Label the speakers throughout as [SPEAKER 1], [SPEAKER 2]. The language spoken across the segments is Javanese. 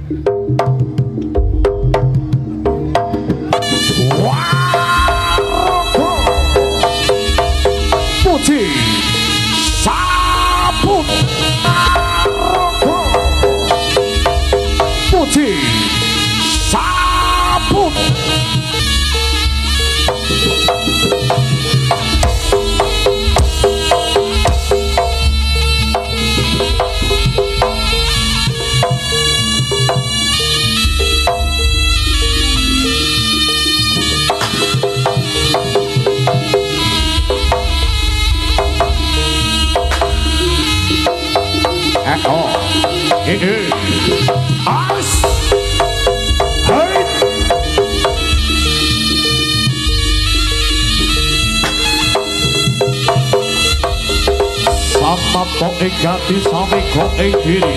[SPEAKER 1] Puji Sabut Puji Sabut As Hai Sama to egati sami ko diri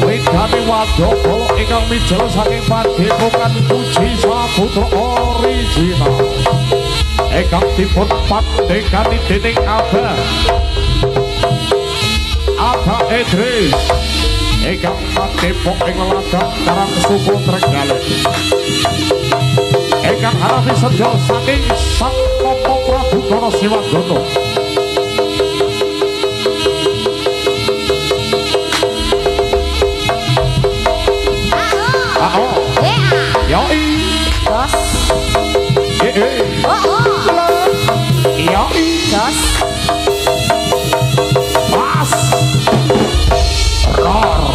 [SPEAKER 1] Widani wadoko ingkang mijel saking padepokan Puji Saputra original ingkang dipun pandegani dening Abah Idris ingkang padhepok ing ladang Karang Suku Trenggalek ingkang harapi sedya saking Sang Rama Prabu Karasiwagana yoi bos yoi bos Mas Roar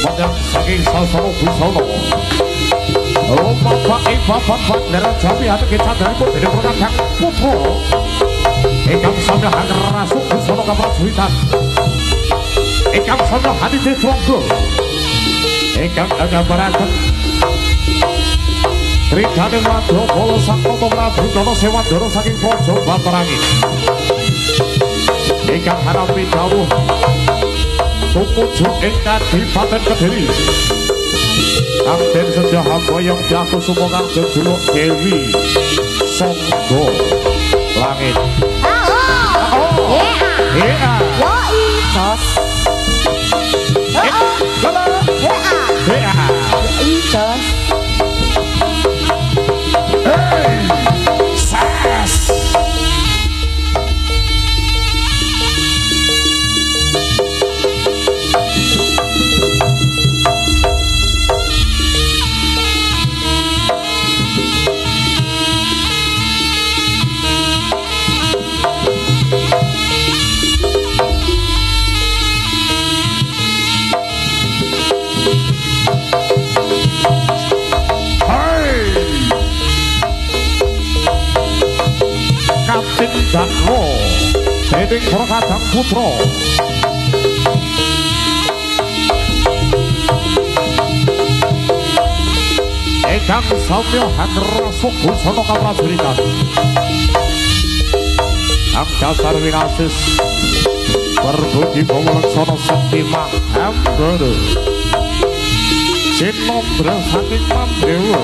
[SPEAKER 1] Modern saking Sasana Busana Bapak darah Jawi hati kita dari pun dari perkadang putra ingkang sambil ngerasuk busana kaprajuritan ingkang sambil hati ditunggu ingkang ngambaraken Tridane Wadakala Sang Rama Prabu Karasiwagana saking Praja Baperangi ingkang harapi dawuh tumuju ing Kadipaten Kediri Kapten Sejahat Boyong jatuh sumongan jejuluk Dewi Songgo Langit. Yoi Jos. Yoi Jos. Sas. Dakno dening Prakadang Putra ingkang samya hangrasuk busana kaprajuritan ang dasar winasis berbudi pawelaksana sakti Mahambrana Cinandra saking Mandewa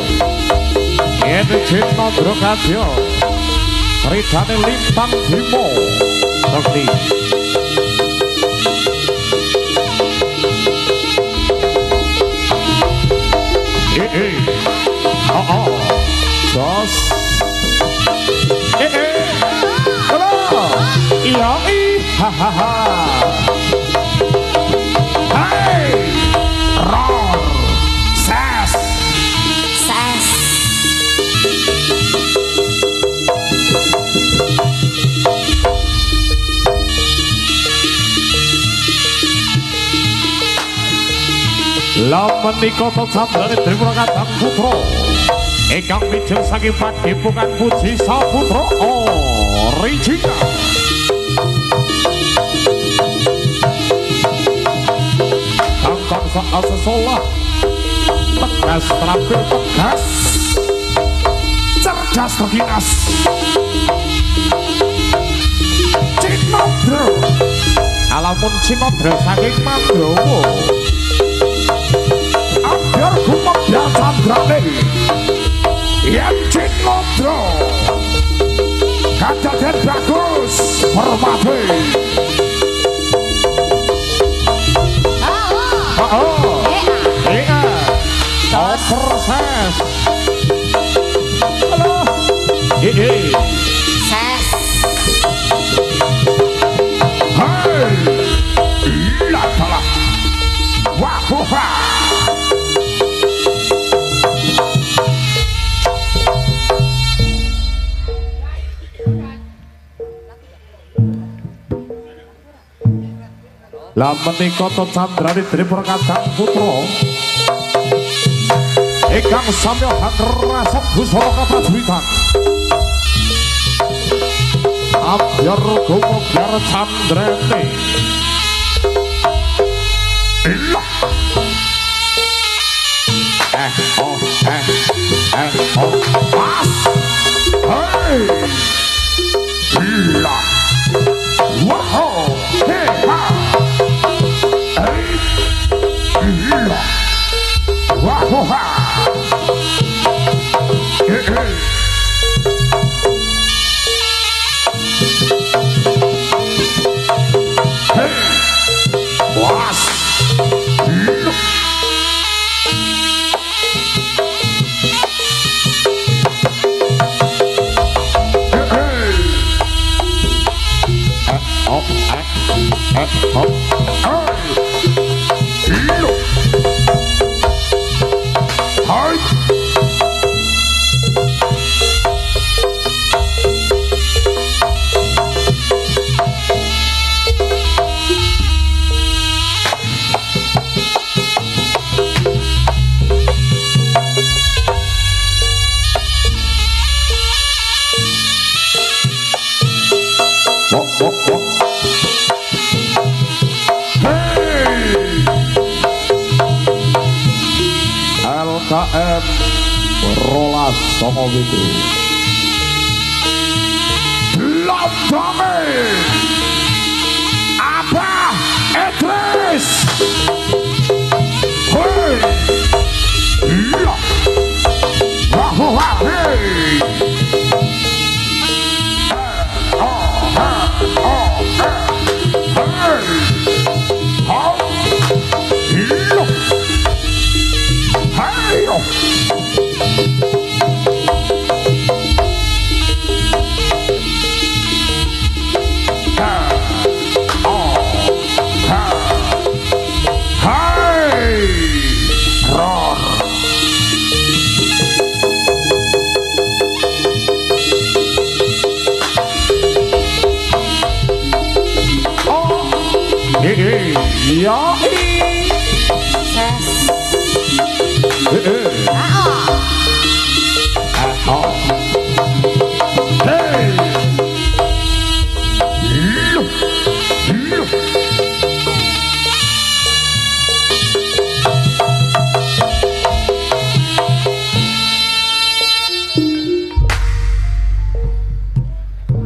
[SPEAKER 1] yen Cinandra kadya Tridane Lintang Bimo Sakti Jos halo yoi hahaha hai roar sas lawan menika sambare Prakadang Putra ingkang mijil saking padepokan Puji Saputra original kang bangsa asesolah tegas terampil tegas cerdas terdinas Cinodra alamun Cinodra saking Mandowo ambyar gumedhar candrane yen Cinodra kadaden bagus hormate proses halo
[SPEAKER 2] ses
[SPEAKER 1] hai la tala wah wah lah menika to candrane Tripura Kadang Putra ingkang samya hangrasok busana kaprajuritan ambyar gumedhar candrane ilah pas hei ilah wow hey ha ilah wow ha LKM Rolas Songo gitu Londame Abah Idris hei iya wah hei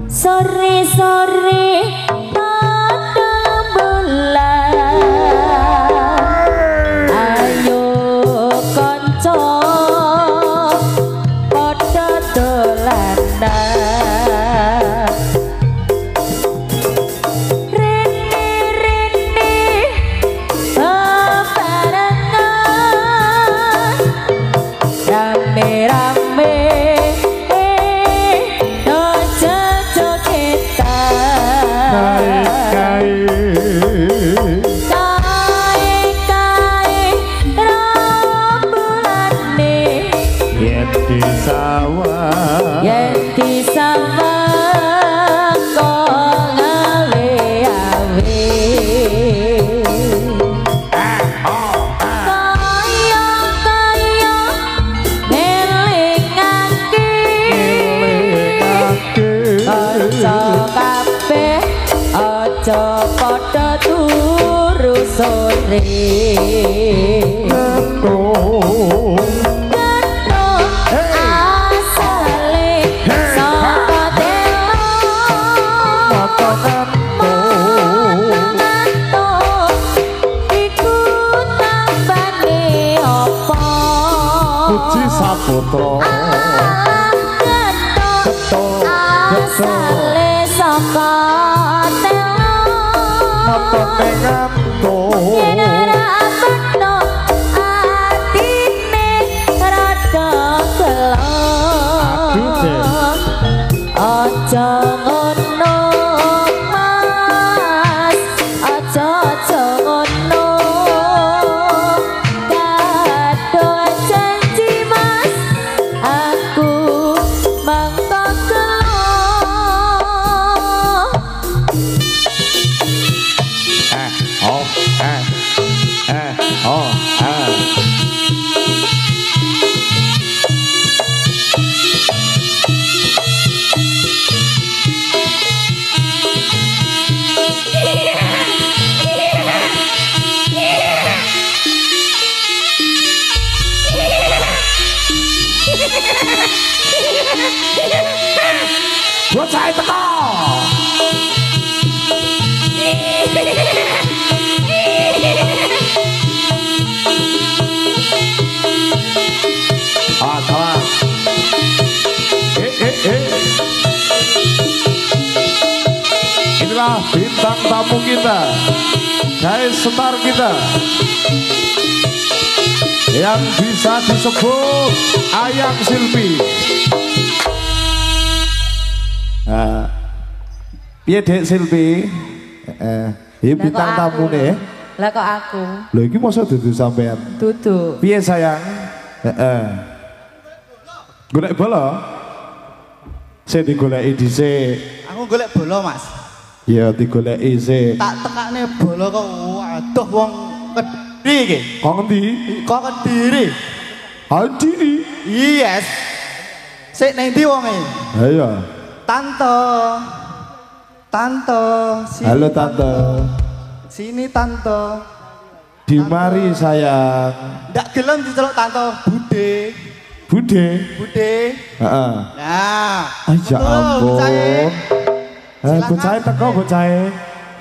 [SPEAKER 2] sore-sore padha turu sore
[SPEAKER 1] sutro
[SPEAKER 2] ketok asale saka telo
[SPEAKER 1] mata nengantung
[SPEAKER 2] yen ora beno atine rada gelo aja ngono mas aja ngono kado janji mas aku mangko gelo
[SPEAKER 1] bocah teko salah inilah bintang tamu kita guys star kita yang bisa disebut Ayang Silvi. Piye Dek Silvi? Bintang tamu nih.
[SPEAKER 2] Lah kok aku?
[SPEAKER 1] Lho iki masa dudu sampean?
[SPEAKER 2] Dudu.
[SPEAKER 1] Piye sayang? Golek bola? Saya digoleki dhisik.
[SPEAKER 3] Aku golek bola, Mas.
[SPEAKER 1] Ya digoleki sik.
[SPEAKER 3] Tak tekane bola kok waduh wong Kediri iki.
[SPEAKER 1] Kok ngendi?
[SPEAKER 3] Kok Kediri.
[SPEAKER 1] Kediri.
[SPEAKER 3] Yes. Sik nang ndi wonge?
[SPEAKER 1] Ayo.
[SPEAKER 3] Tante. Tante.
[SPEAKER 1] Halo Tante.
[SPEAKER 3] Sini Tante.
[SPEAKER 1] Dimari sayang.
[SPEAKER 3] Ndak gelem diceluk Tante, Bude.
[SPEAKER 1] Bude.
[SPEAKER 3] Bude.
[SPEAKER 1] Heeh.
[SPEAKER 3] Nah.
[SPEAKER 1] Ya ampun. Bocah teko bocah.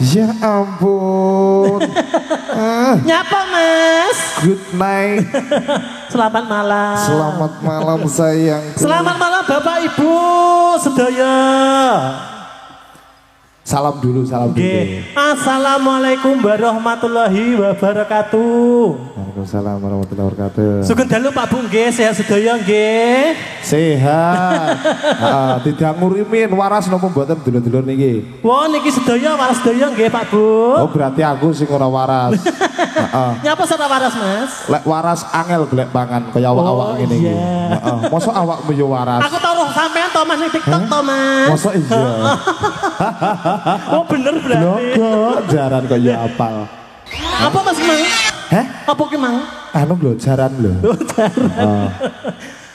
[SPEAKER 1] Ya ampun.
[SPEAKER 4] Nyapa Mas?
[SPEAKER 1] Good night.
[SPEAKER 4] Selamat malam.
[SPEAKER 1] Selamat malam sayang.
[SPEAKER 4] Selamat malam Bapak Ibu sedaya.
[SPEAKER 1] Salam dulu, salam dulu.
[SPEAKER 4] Assalamualaikum warahmatullahi wabarakatuh.
[SPEAKER 1] Waalaikumsalam warahmatullahi wabarakatuh.
[SPEAKER 4] Sugeng dalu Pak Bu nggih, sehat sedaya nggih.
[SPEAKER 1] Sehat. Tidak ngurimin waras napa mboten dulur-dulur niki.
[SPEAKER 4] Wah niki sedaya waras sedaya nggih Pak Bu.
[SPEAKER 1] Oh berarti aku sing ora waras.
[SPEAKER 4] Nyapa ora waras Mas?
[SPEAKER 1] Lek waras angel golek pangan kaya awak-awak ngene iki. Heeh. Mosok awakmu yo waras.
[SPEAKER 4] Aku taruh sampean to Mas ning TikTok to Mas.
[SPEAKER 1] Mosok iya.
[SPEAKER 4] Oh bener berarti.
[SPEAKER 1] Loh, jaran kok ya apal.
[SPEAKER 4] Apa Mas Mang?
[SPEAKER 1] Heh?
[SPEAKER 4] Apa ki Mang?
[SPEAKER 1] Anu lho, jaran lho.
[SPEAKER 4] Jaran.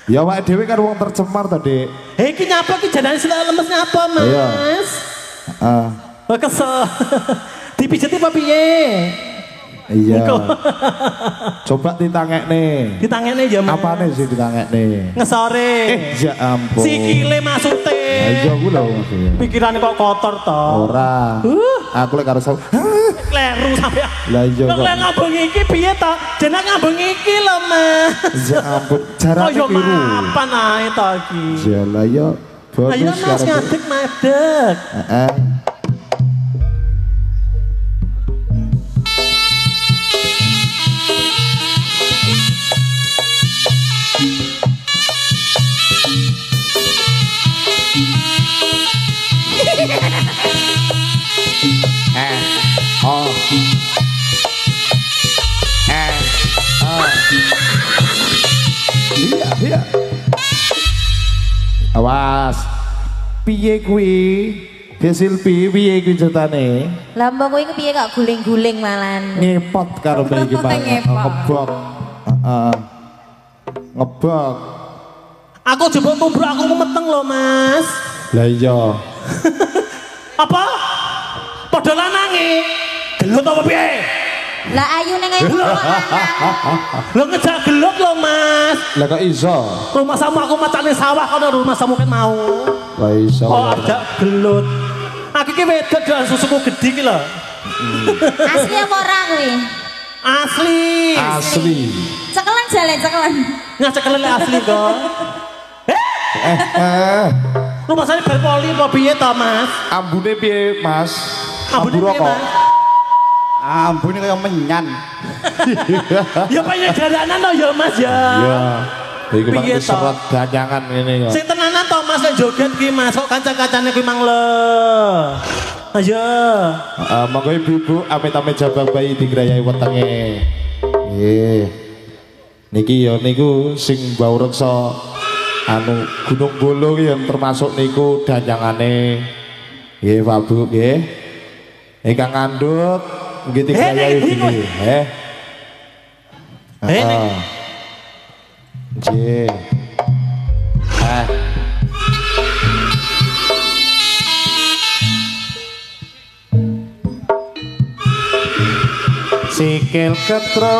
[SPEAKER 1] Ya awake dhewe kan wong tercemar to, Dik.
[SPEAKER 4] Iki nyapa ki jadane sila lemes nyapa Mas?
[SPEAKER 1] Iya. Heeh.
[SPEAKER 4] Oh kesel. Dipijeti apa piye?
[SPEAKER 1] Iya. Coba ditangekne.
[SPEAKER 4] Ditangekne ya Mas.
[SPEAKER 1] Apane sih ditangekne?
[SPEAKER 4] Ngesore.
[SPEAKER 1] Ya ampun.
[SPEAKER 4] Sikile maksudnya.
[SPEAKER 1] Iya ku lho maksudnya.
[SPEAKER 4] Pikirannya kok kotor toh.
[SPEAKER 1] Ora. Aku lek karo
[SPEAKER 4] Kleru sampe.
[SPEAKER 1] Lah iya kok.
[SPEAKER 4] Lek ngambung iki piye to? Jeneng ngambung iki lho Mas.
[SPEAKER 1] Ya ampun, jarane
[SPEAKER 4] Oh yo
[SPEAKER 1] biru.
[SPEAKER 4] mapan ae to iki.
[SPEAKER 1] Ya lah yo
[SPEAKER 4] Ayo
[SPEAKER 1] bonus
[SPEAKER 4] Mas
[SPEAKER 1] karo.
[SPEAKER 4] ngadeg madeg.
[SPEAKER 1] Heeh. Iya. Awas. Piye kuwi? Silvi piye kuwi ceritane?
[SPEAKER 2] Lambang kuwi piye kok guling-guling malan.
[SPEAKER 1] Ngepot karo mriki Pak.
[SPEAKER 2] Ngepot.
[SPEAKER 1] Ngebok. Heeh. Ngebok.
[SPEAKER 4] Aku jebok tubruk aku meteng lho Mas.
[SPEAKER 1] Lah iya.
[SPEAKER 4] Apa? Padha lanange. Gelut apa piye?
[SPEAKER 2] Lah ayu ning ngene
[SPEAKER 4] Lo ngejak gelut lho Mas.
[SPEAKER 1] Lah kok iso?
[SPEAKER 4] Rumah samu aku macane sawah kono rumah samu ket mau.
[SPEAKER 1] Lah iso.
[SPEAKER 4] Oh ajak gelut. Aku ki wedok doan susuku gedhi ki lho.
[SPEAKER 2] Asli apa ora kuwi?
[SPEAKER 4] Asli.
[SPEAKER 1] Asli.
[SPEAKER 2] Cekelan jalen cekelan.
[SPEAKER 4] Ngacek kelele asli kok. Rumasane bar poli apa piye to, Mas?
[SPEAKER 5] Ambune piye, Mas?
[SPEAKER 4] Ambune piye, Mas?
[SPEAKER 3] Ambune kaya menyan.
[SPEAKER 4] Ya pengen daranan to ya, Mas ya.
[SPEAKER 5] Iya. Iki mang
[SPEAKER 4] Piye
[SPEAKER 5] wis
[SPEAKER 4] to?
[SPEAKER 5] serat ganyangan ngene ya.
[SPEAKER 4] Sing tenanan to Mas nek joget ki Mas, kok kanca-kancane kuwi mang le. Ayo.
[SPEAKER 5] Monggo ibu-ibu amit-amit jabang bayi digrayai wetenge. Nggih. Niki ya niku sing mbau reksa anu Gunung Bolo ki yang termasuk niku danyangane. Nggih, Pak Bu nggih. Ingkang ngandhut nggih digrayai iki. Nggih. Sikil ketro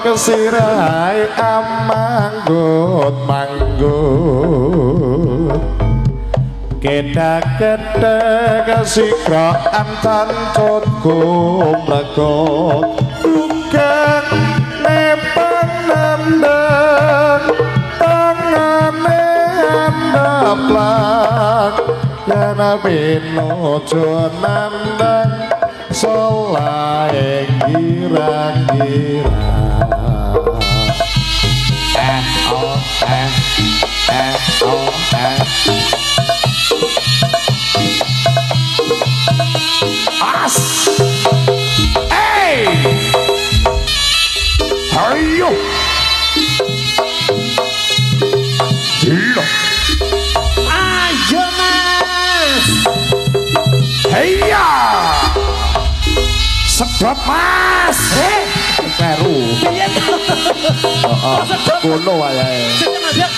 [SPEAKER 5] kesirai amanggut manggut kedak-kedak kesikra antan cotku mrekot bukan nepang nandang tangane andaplak yana pinojo nandang solae girang-girang
[SPEAKER 1] As. Hey. Ayo. Hilo.
[SPEAKER 4] Ayo Mas.
[SPEAKER 1] Heya. Sedot Mas.
[SPEAKER 5] Peru
[SPEAKER 4] Piye to?
[SPEAKER 5] kono wayahe
[SPEAKER 4] Sing Mas ya.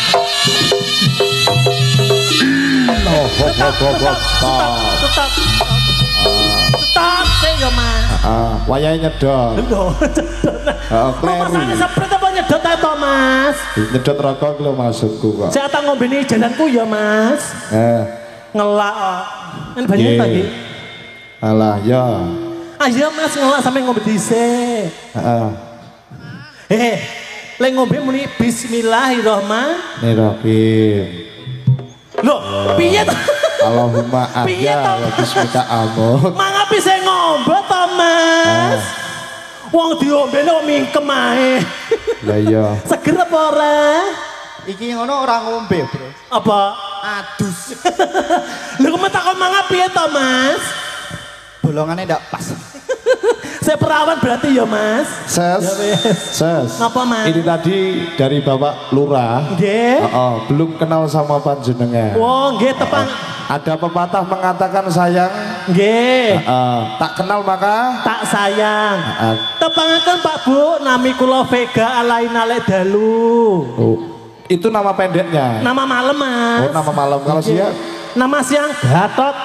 [SPEAKER 4] Tetap. Tetap sing ya Mas.
[SPEAKER 5] wayahe nyedot
[SPEAKER 4] Lho,
[SPEAKER 5] kleru
[SPEAKER 4] Masane sepret apa nyedot ta to Mas?
[SPEAKER 5] nyedot rokok lho maksudku kok
[SPEAKER 4] Saya tak ngombeni jalanku ya Mas. Ngelak. Kan banyak
[SPEAKER 5] Nggih.
[SPEAKER 4] tadi.
[SPEAKER 5] alah ya
[SPEAKER 4] Ayo Mas ngelak sampe ngombe dhisik. Lek ngombe muni bismillahirrahmanirrahim.
[SPEAKER 5] Nirahim
[SPEAKER 4] Loh, piye to?
[SPEAKER 5] Allahumma
[SPEAKER 4] Piye
[SPEAKER 5] ahya
[SPEAKER 4] to?
[SPEAKER 5] wa bismika amut
[SPEAKER 4] Mangapi sing ngombe to Mas? Wong diombe kok mingkem ae.
[SPEAKER 5] lah ya
[SPEAKER 4] Seger apa ora?
[SPEAKER 3] Iki ngono ora ngombe, Bro.
[SPEAKER 4] Apa?
[SPEAKER 3] Adus.
[SPEAKER 4] Lha kok takon mangapi to Mas?
[SPEAKER 3] Bolongannya ndak pas.
[SPEAKER 4] Saya perawan berarti ya Mas.
[SPEAKER 5] ses
[SPEAKER 4] Ya, wes.
[SPEAKER 5] ses
[SPEAKER 4] Ngapa, Mas?
[SPEAKER 5] ini tadi dari Bapak Lurah
[SPEAKER 4] Nggih.
[SPEAKER 5] belum kenal sama panjenengan
[SPEAKER 4] Wong nggih tepang.
[SPEAKER 5] ada pepatah mengatakan sayang
[SPEAKER 4] Nggih.
[SPEAKER 5] tak kenal maka
[SPEAKER 4] Tak sayang. Tepangaken Pak Bu, nami kula Vega Alaina Lek Dalu.
[SPEAKER 5] itu nama pendeknya
[SPEAKER 4] Nama malam Mas.
[SPEAKER 5] oh nama malam kalau
[SPEAKER 4] Nggih.
[SPEAKER 5] siang
[SPEAKER 4] Nama siang Gatot.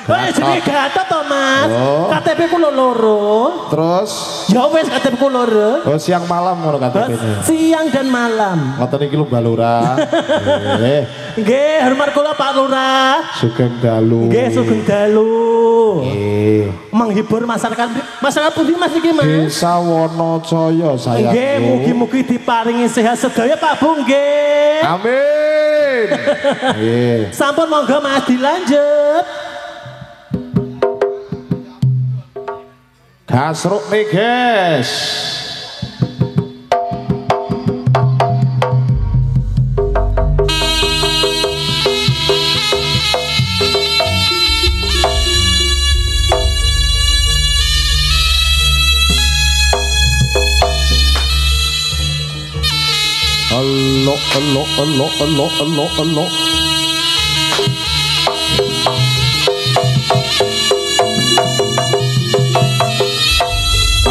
[SPEAKER 4] Oh, jadi Gatot to Mas.
[SPEAKER 5] Oh.
[SPEAKER 4] KTP kula loro.
[SPEAKER 5] terus
[SPEAKER 4] Ya wis KTP kula loro.
[SPEAKER 5] oh siang malam ngono KTP-nya
[SPEAKER 4] Siang dan malam.
[SPEAKER 5] ngoten iki lho Mbak Lurah
[SPEAKER 4] Nggih, hormat kula Pak Lurah.
[SPEAKER 5] Sugeng Dalu
[SPEAKER 4] Nggih, Sugeng Dalu.
[SPEAKER 5] Menghibur
[SPEAKER 4] Masyarakat pundi Mas iki Mas?
[SPEAKER 5] Desa Wonocaya sayang
[SPEAKER 4] Nggih, mugi-mugi diparingi sehat sedaya Pak Bu nggih.
[SPEAKER 5] amin nggih
[SPEAKER 4] Sampun monggo Mas dilanjut.
[SPEAKER 5] Gasruk nih guys Allah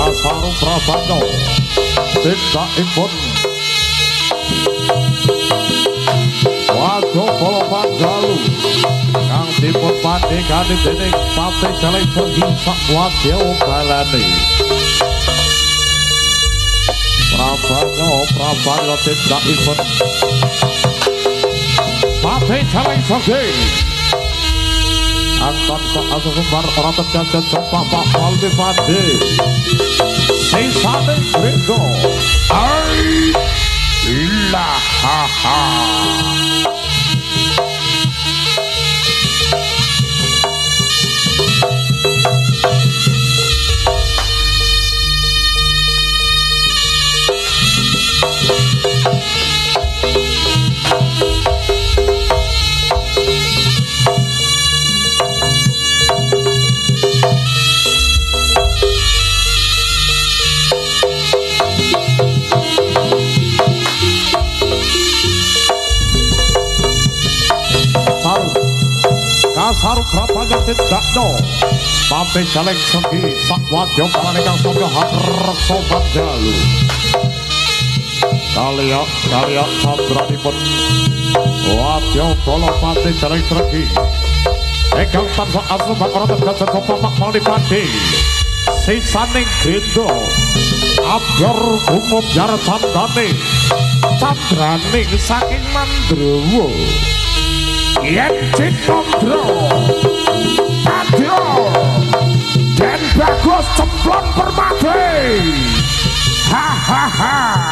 [SPEAKER 1] Asal Prabano Desa Impun Wajo Kolopan Galu Kang dipun pandegani dening Pate Jalai Pergi Sakwadya Balani Prabano Desa Impun Pate Jalai Pergi Anton Pak Sumbar orang terjajan Sopak Pak Waldi Pade Sesane Gringo Ay Lah ha ha. Saru krapanya tidak no Sampai jaleng segi Sakwadyo kalanekang sampai harso bandalu Kaliak sandranipun Wadyo kolopati jaleng segi Ekang tansah asu bakara tegasan sopamak malipati Sisaning gendo Abyor umum jar sandane Sandraning saking mandrowo Yen Citondro Adyo Dan Bagus Cemplon Permati Hahaha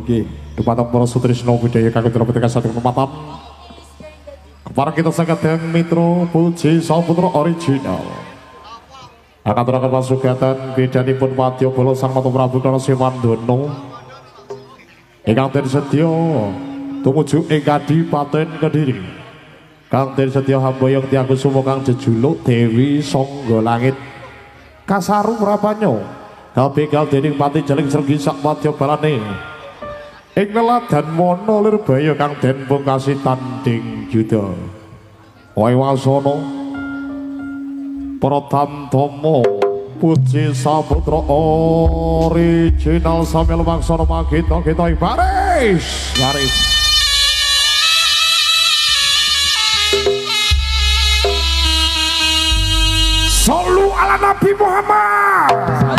[SPEAKER 1] niki dumateng para sutrisno budaya kagem drapeteka satu kematan kepareng kita saged mitra Puji Saputra original akan turaken pasugatan bidanipun Wadya Bala Sang Mata Prabu Karnasimandono ingkang den sedya tumuju ing Kadipaten Kediri kang den sedya hambayang Tiyang Kusuma kang jejuluk Dewi Sangga Langit kasaru prapanyo kabegal dening Pati Jaling Sregi sak wadya balane ing leladan Wana Lirbaya kang den pungkasi tanding yuda Waiwasana Pratantama Puji Saputra original sambil maksana magita-gita baris Sallu ala Nabi Muhammad.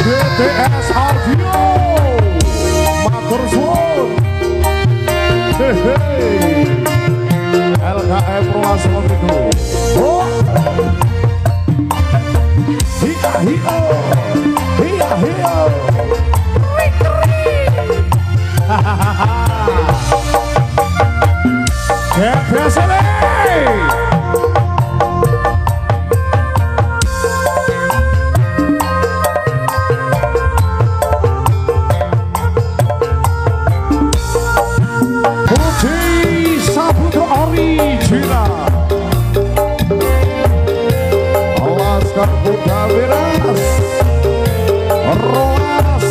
[SPEAKER 1] BTS Audio matur suwun LKM Ruas Montego oh hiya hiya hiya hiya hahaha original Alaskan Buddha Wiras Roas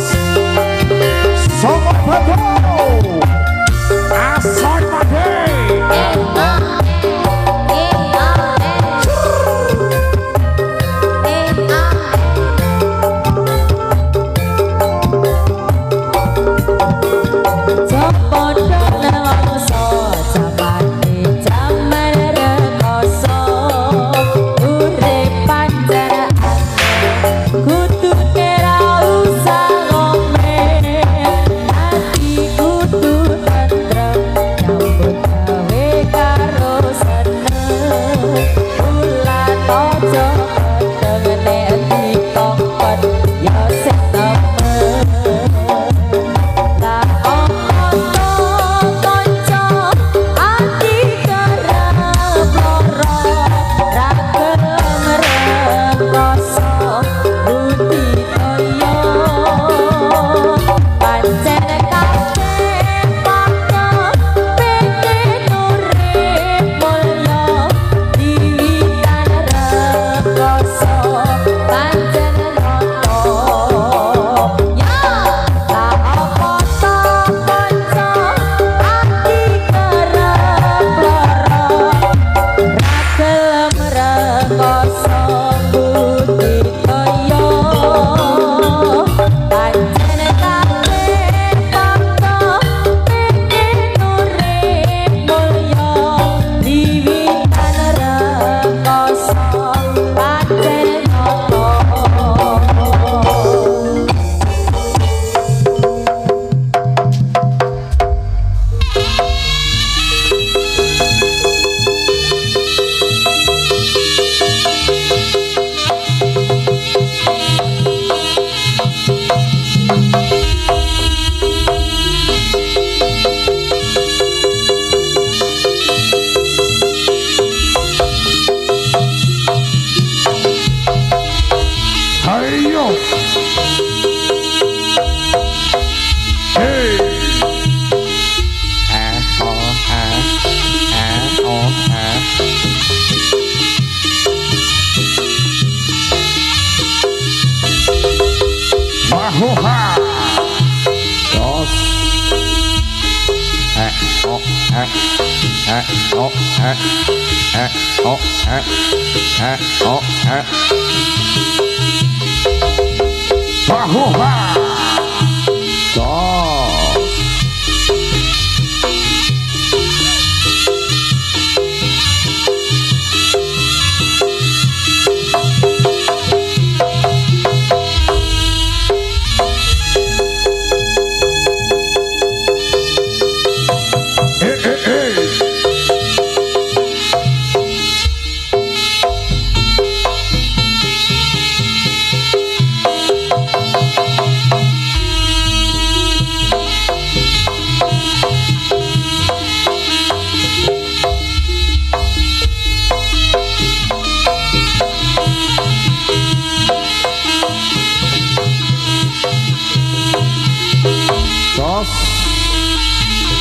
[SPEAKER 1] Sobat Bato Asoy Pade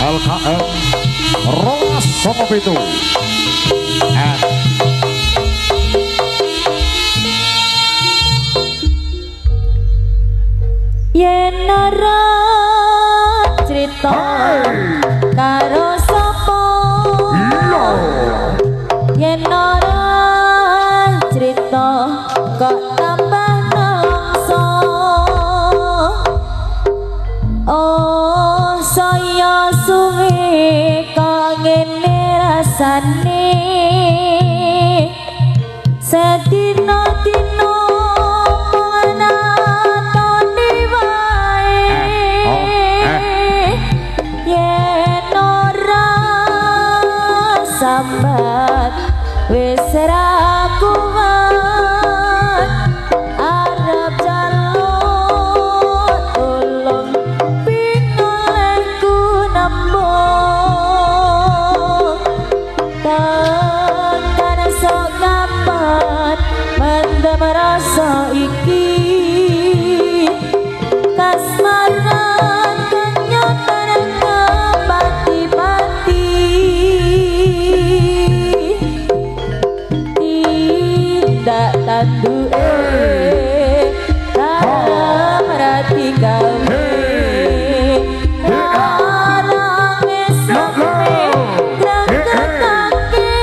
[SPEAKER 1] LKM Rolas Sopo Pitu
[SPEAKER 2] yen ora crita karo sapa yen ora crita kok tambah nelongso oh saya suwe kok ngene rasane sedina-dina sambat wis ra kuat arep jaluk tulung pinolehku nembung tekan sok kapan mendem rasa iki kasmaran kenyataan kepati-pati tidak tanduke dalam rati gawe orang esokne gregetake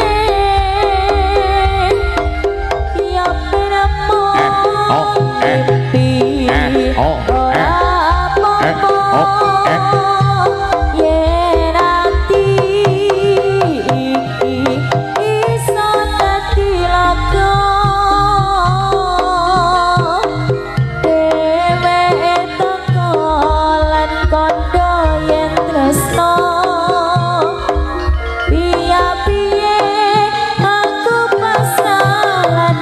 [SPEAKER 2] ya penamo mimpi ora apa-apa yen ati iki iso dadi laga dheweke teko lan kandha yen tresno piye-piye aku pasrah lan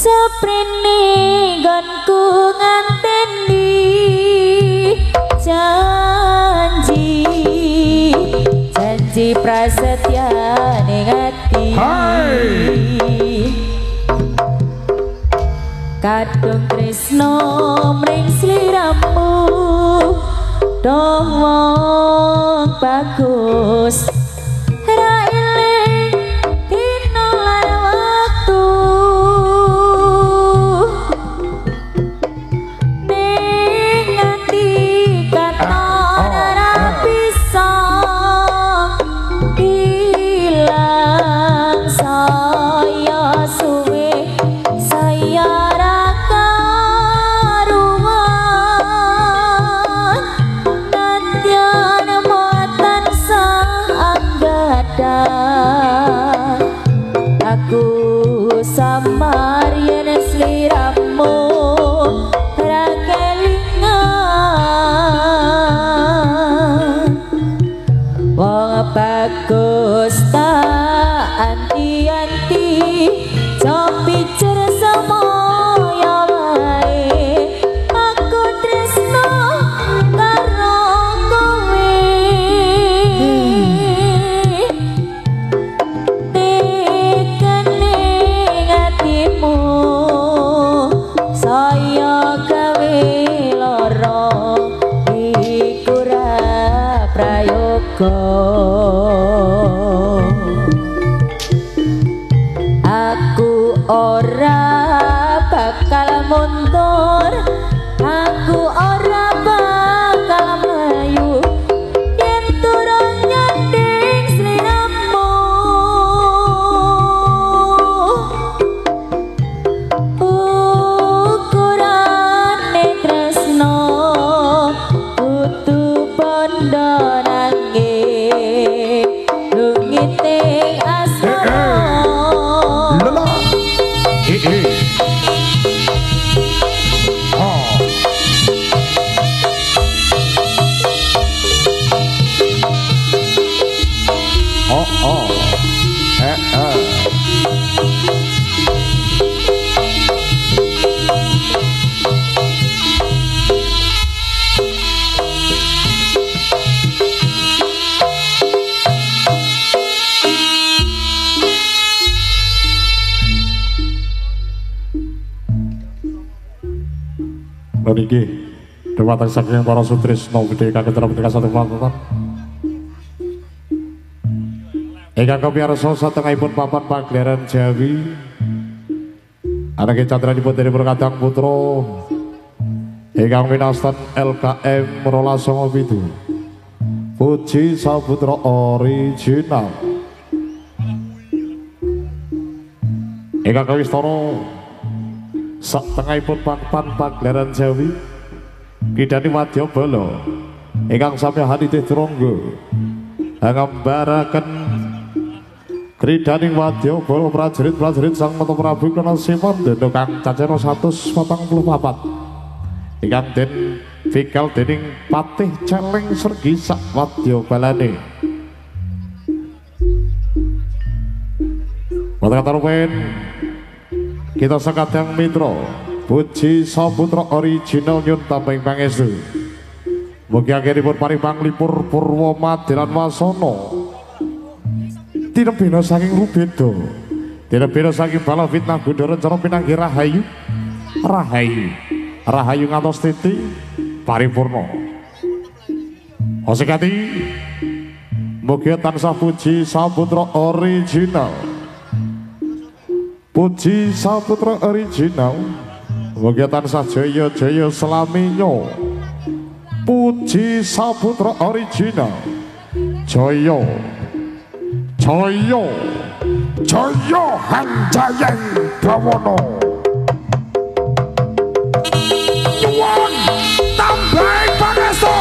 [SPEAKER 2] seprene gonku nganteni janji prasetya ning ati kadung tresno mring sliramu Doh wong bagus ra eling dina lan wektu ning nganti katon ra bisa ilang saya suwe saya ra karuan nadyan muatan saanggada aku samar yen sliramu ra kelingan wong bagus tak anti-anti cobi cer semoyo wae aku tresno karo kowe tekane atimu saya gawe lara iku ra prayoga aku ora bakal mundur aku ora bakal mlayu yen turun nyanding sliramu ukurane tresno kudu pondo nangge lungiting asmara
[SPEAKER 1] Lala. Oh. Oh. Niki dumateng saking para sutrisno Bidika Ketra Bidika Satu Pelangkutan ingkang kapiyarsa satengahipun papan pagelaran Jawi anake candranipun dari Perkadang Putra ingkang winastan LKM 1297 Puji Saputra original ingkang kawistana satengahipun papan pagelaran Jawi Kidani Wadya Bala ingkang sami haditih tronggo ngambaraken Kridaning Wadya Bala prajurit-prajurit Sang Mata Prabu Kana Simandana kang cacera 144 ingkang den vikal dening Patih Celeng Sergi sak wadya balane Watakan kita sekadang mitra Puji Saputra original nyun tambah pangestu mugi akhiripun paring panglipur Purwa Madilan Wasana tinebena saking Rubeda tinebena saking bala fitnah Gundara Rencana pinanggi rahayu ngantos titi paripurna osekati mugi tansah Puji Saputra original Puji Saputra original mugi tansah jaya-jaya selaminya Puji Saputra original jaya hanjayeng bawana nyuwun tambah pangestu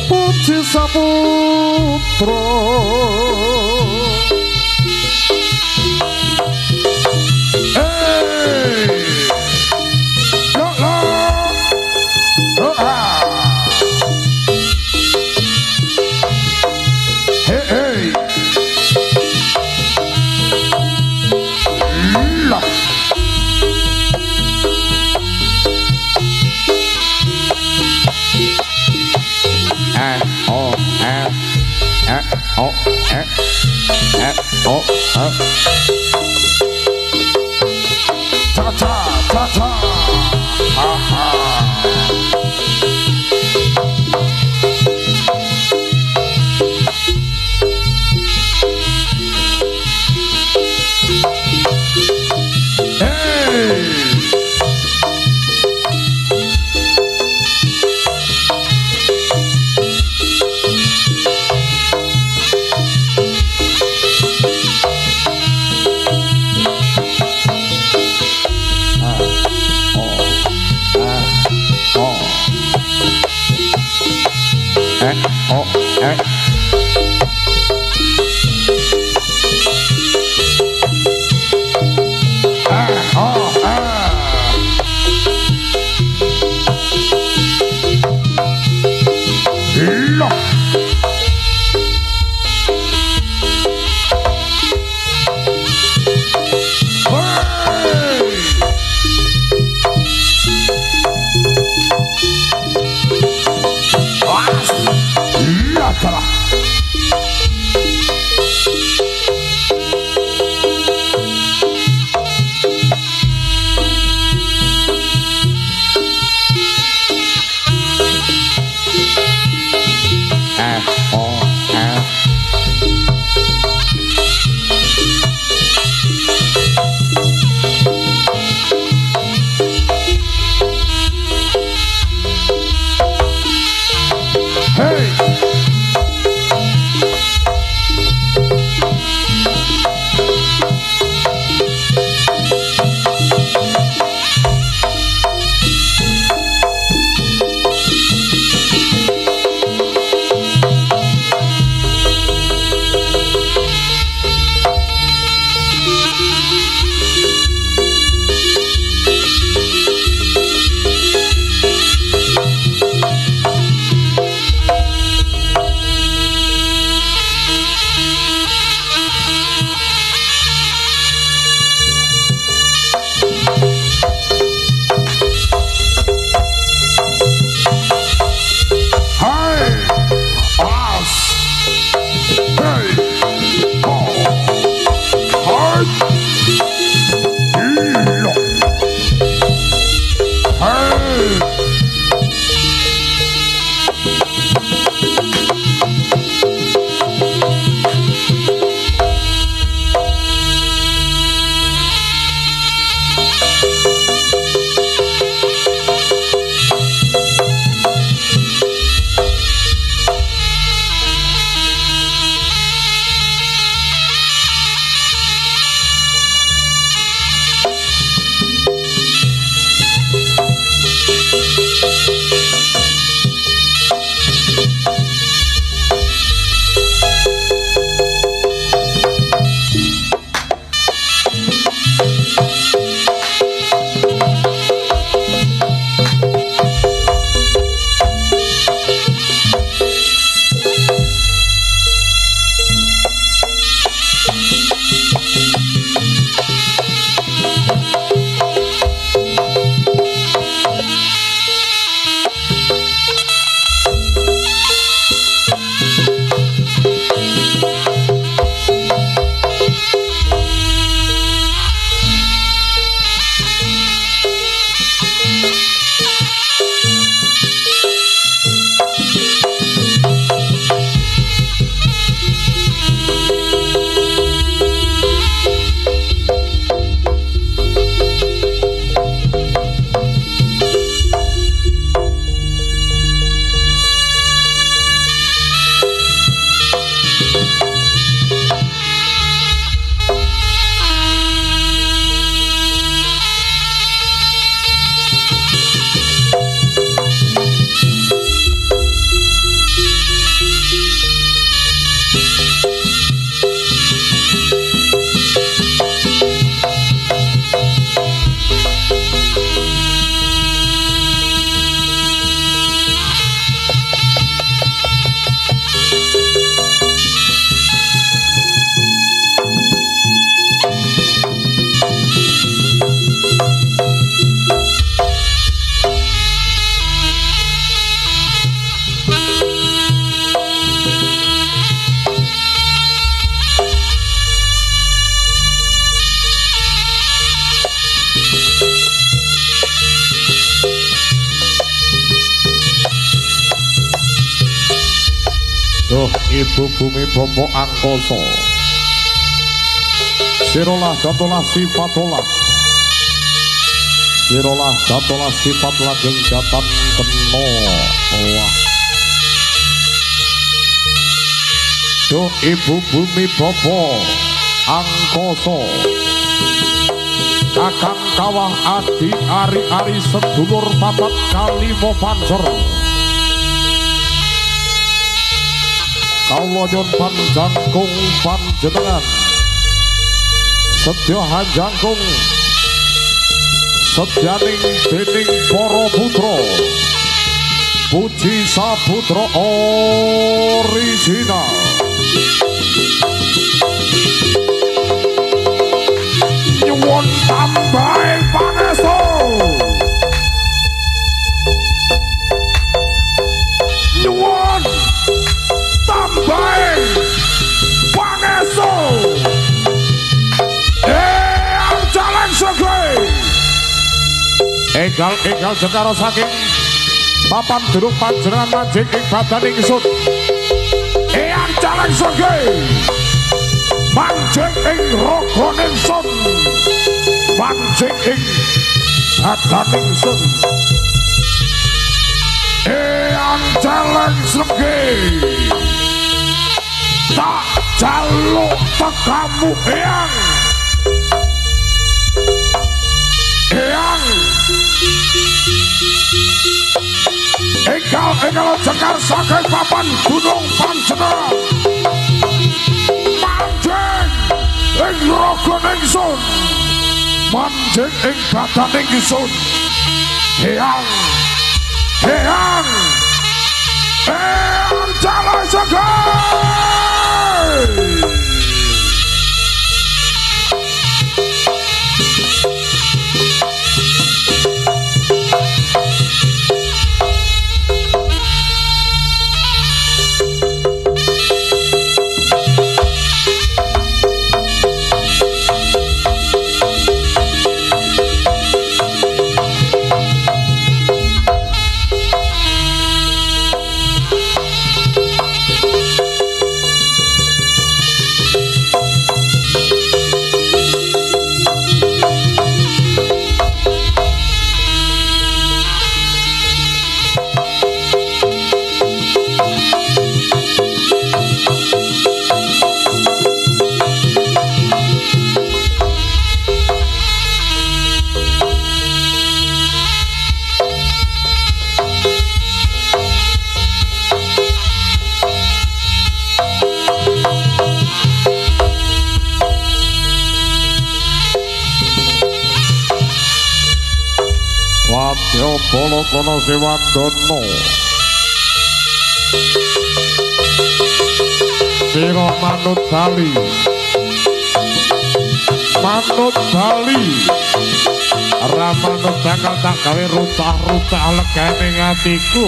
[SPEAKER 1] Puji Saputra Ibu bumi bopo angkoso sirolah datolah sifatolah sirolah datolah sifat langgeng jatan keno wah Duh ibu bumi bopo angkoso kakang kawah adi ari-ari sedulur papat kalimo pancer Kawula nyuwun panjangkung panjenengan sedya hanjangkung sedyaning dening para putra puji saputra original nyuwun tambahe pangestu nyuwun tambahin pangestu yang jalan segei egal jekara saking papan durung panjenengan manjing ing badan ingsun yang jalan segei manjing ing raga ingsun manjing ing badan ingsun yang jalan segei tak jaluk tekamu eyang enggal jekar saking papan gunung panjenengan manjing ing raga ingsun manjing ing badan ingsun eyang jalan segei Wadya bala kana Sewandana sira manut bali ramanut bakal tak gawe rucah-rucah legane atiku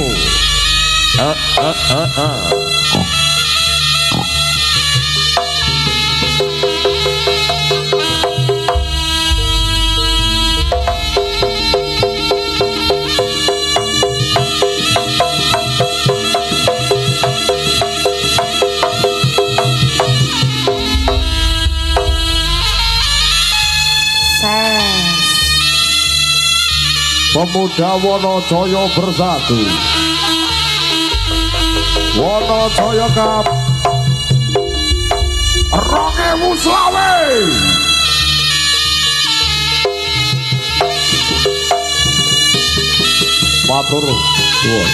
[SPEAKER 1] Pemuda Wonojaya bersatu Wonojaya Cup 2020 matur suwun.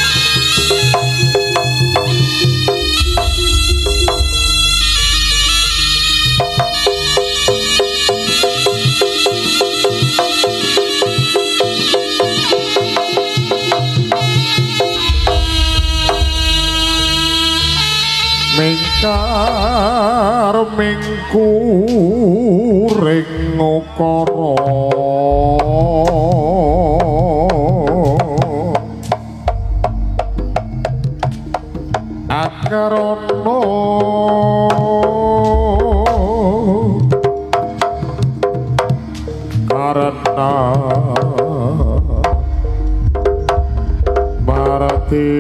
[SPEAKER 1] mingkar mingku ring ukara akarono karena marati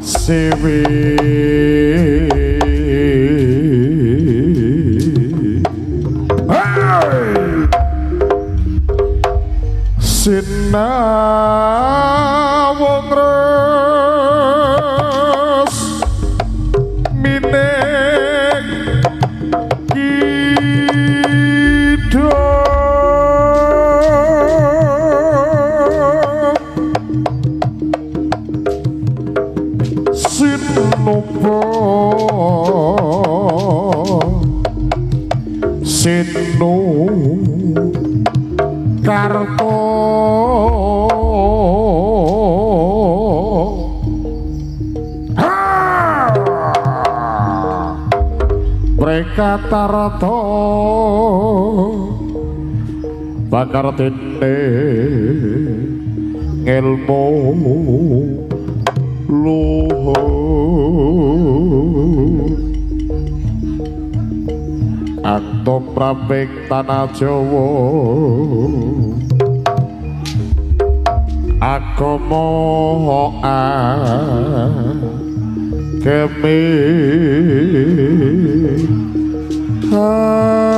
[SPEAKER 1] siwi sinawung res minek kidul sinupa sinu karto Prekata rata bakar tene ngelmu luhur Anto prabek tanah Jawa aku moho kemi hati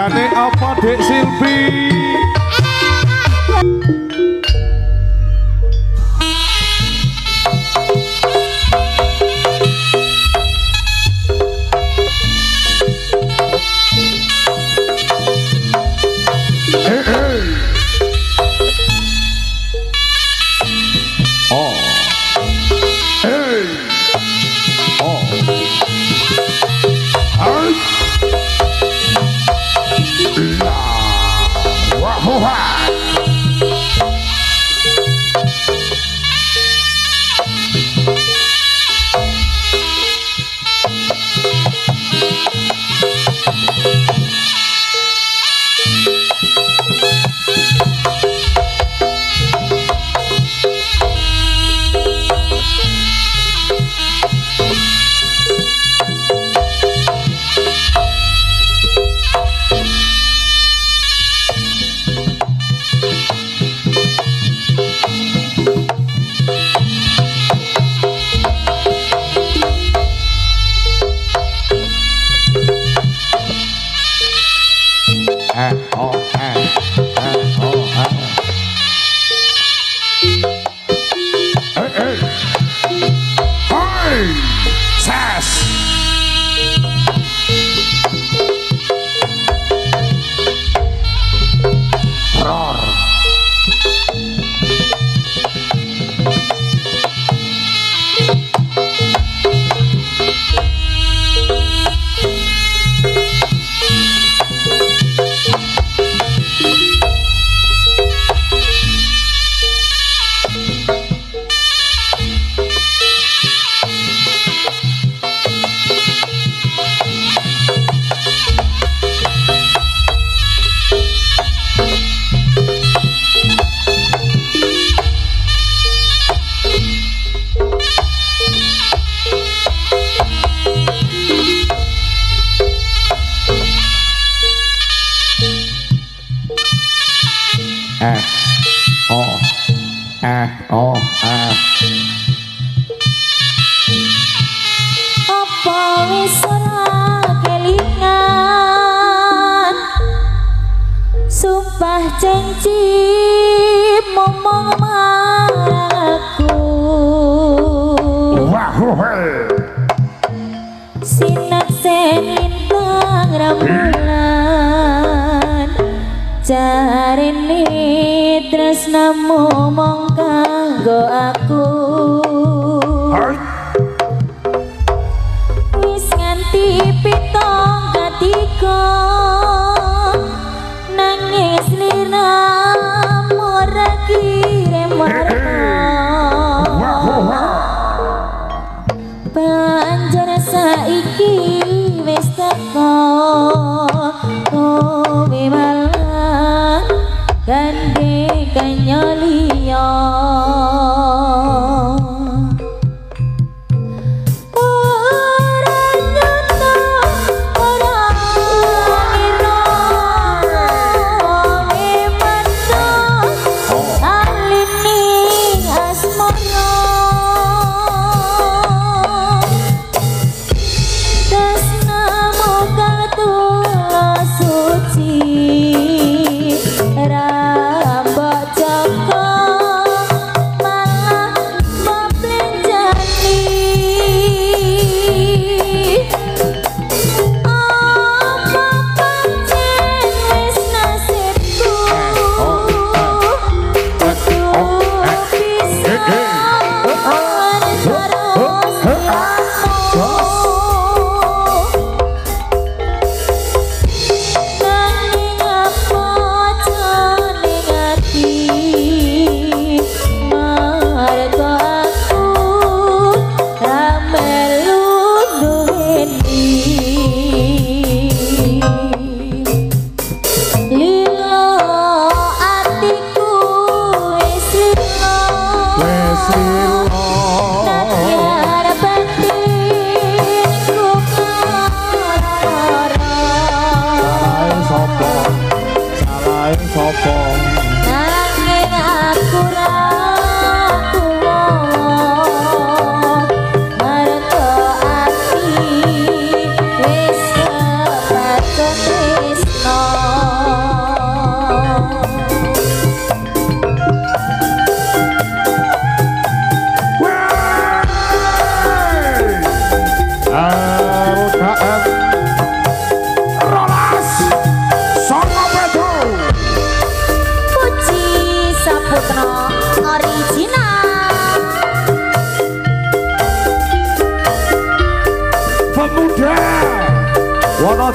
[SPEAKER 1] Tujuane apa Dek Silvi?
[SPEAKER 2] Apa wis ora kelingan sumpah janji momong marang aku sinaksen lintang rembulan jarene tresnamu mong kanggo aku wis nganti pitong katiga nangis liramu ora kirim banjur saiki wis teko kowe malah gandhe kanyoliya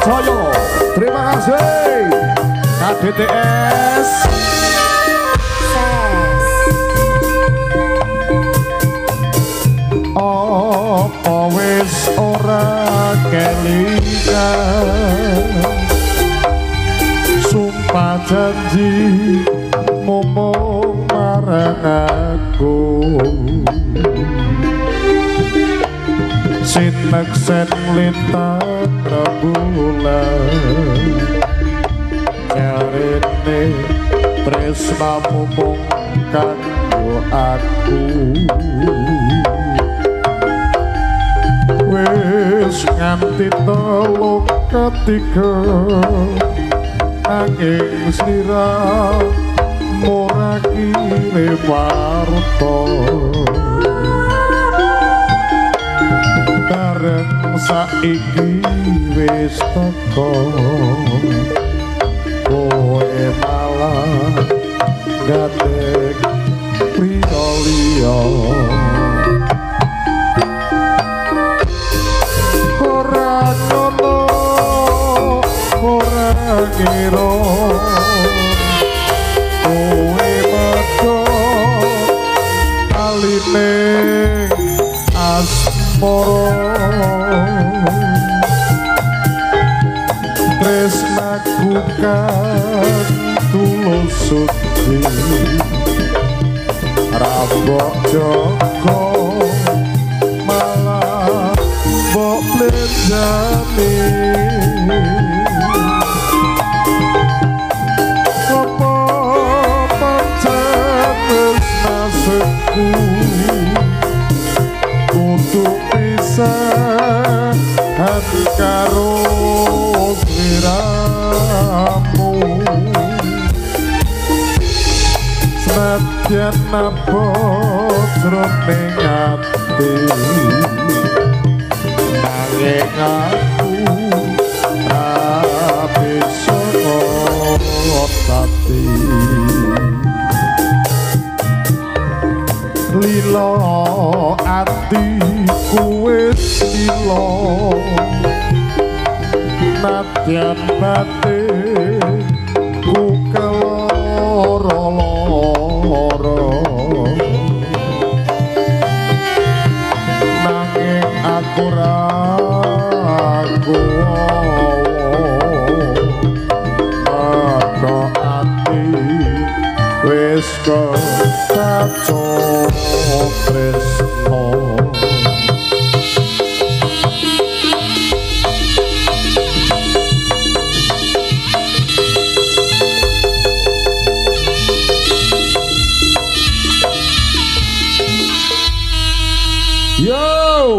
[SPEAKER 1] Jaya. Terima kasih KDTS. Apa wis ora kelingan sumpah janji ngomong marang aku sineksen lintang rembulan jarene tresnamu mung kanggo aku wis nganti telu ketiga angin slira ora kirim warta bareng saiki wis teko kowe malah gandeng priya liya ora ngono ora ngira kowe metu aline asmara tresnaku kan tulus suci rabok joko malah mbok plenjani apa pancen nasibku untuk bisa karo sliramu senadyan napa jroning ati nanging aku ra bisa ngotati lilo atiku wis lilo nadyan batin ku keloro-loro nanging aku ragu mergo ati wis kecacok tresno